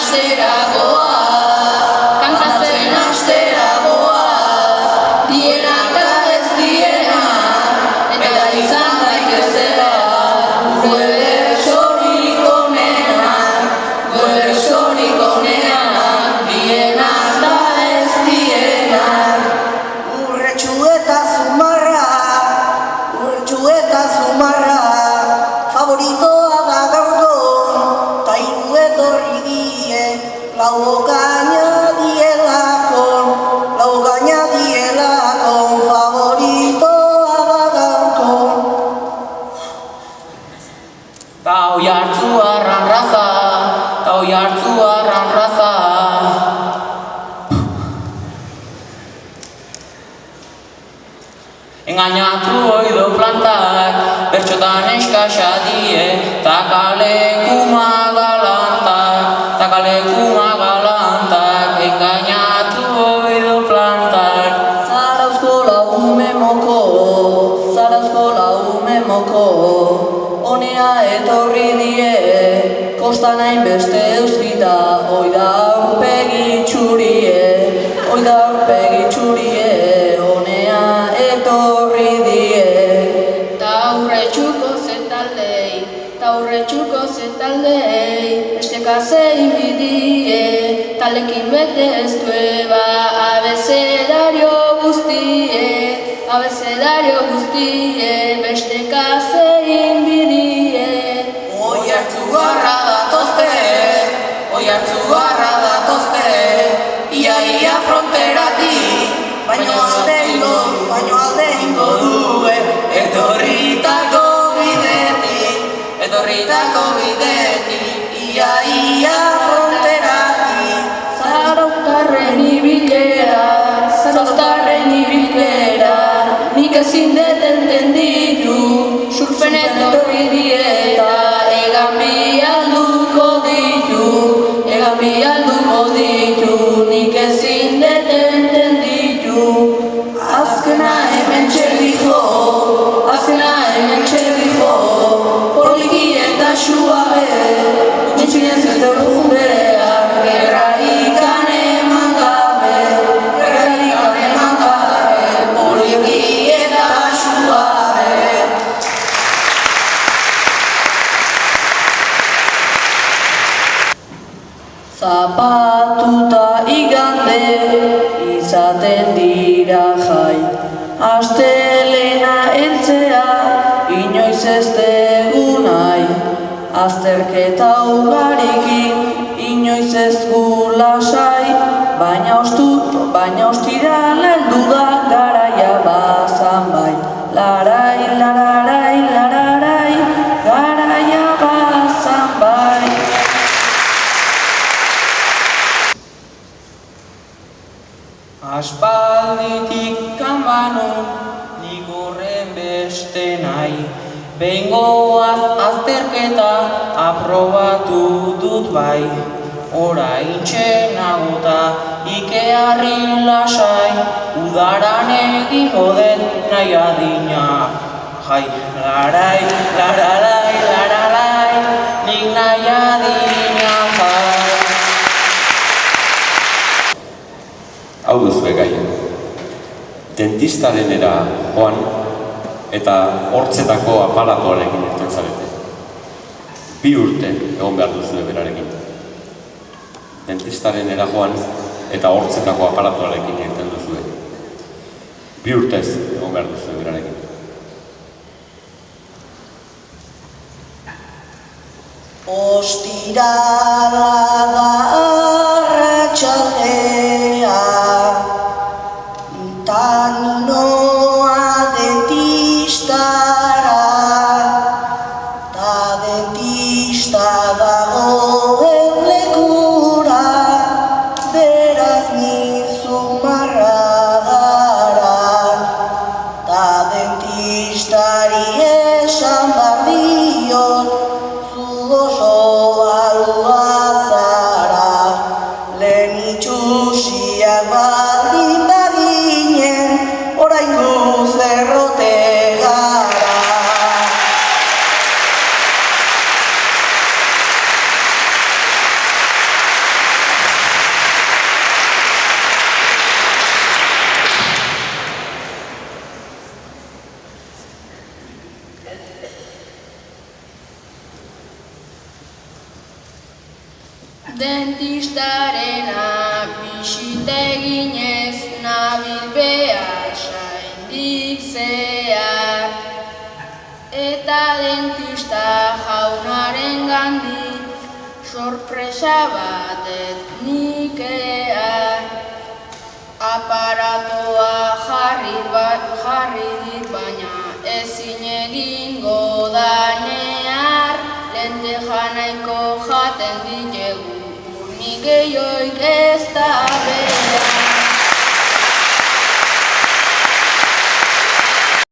hastera goaz, kantatzen hastera goaz, diena eta ez diena, eta izan daitezela, gure bertsorik onenak, diena eta ez dienak. Urretxu eta zumarra, favoritoa da gaurdon, ta hiru etorri die, lau gaina dielakon, favoritoa da gaurdon. Ta Oiartzuarran raza, engainatu oido plantak, bertxotan eskasa die, takaleku magalantak, engainatu oido plantak. Zarauzko laume moko, honea etorri die, kostan hainbeste euskita, oida aurpegi txurie, honea etorri die. Taurretxuko zetaldei, esteka zein bidie, talekin bete ez dueba, abecedario guztie, besteka zein bidie. Oiartzuarra datozte, ia fronteratik, baino aldeingo due, etorritako bidetik, ia fronteratik. Zarauztarren ibilera, nik ezin dut entenditu, surfen etorri dieta, egan bi alduko ditu, nik ezin dut entenditu. Azkena hemen txerdijo, poliki eta suabe, nintxinez ez dut bereak, gerrarikan eman gabe, poliki eta suabe. Zapatuta igande izaten dira jai, astelena heltzea inoiz ez dugu nahi, azterketa ugarikin inoiz ez gu lasai, baina ostirala heldu da garaia bazan bai, larai, garaia bazan bai. Aspalditik kanbanu, nik horren beste nahi, behingoaz azterketa aprobatu dut bai, oraintxe nagota ikearri lasai, udaran egingo den nahi adina. Jai, larai, nik nahi adina jai. Hau duzue gaia, dentistarenera joan eta hortzetako aparatuarekin irten zarete. 2 urte egon behar duzue berarekin. Dentistarenera joan eta hortzetako aparatuarekin irten duzue. 2 urtez egon behar duzue berarekin. Ostirala da arratsaldea, ta noa dentistara, ta dentista dagoen lekura, beraz ni zumarra gara, ta dentistari esan behar diot, oso alua zara. Dentistarena bisiteginez nabil behasaindik zehar. Eta dentista jaunaren gandik sorpresa batet nikea. Aparatoa jarri dit baina ezin egingo da nehar. Lenteja nahiko jaten ditegu, urnik gehioik ez da behar.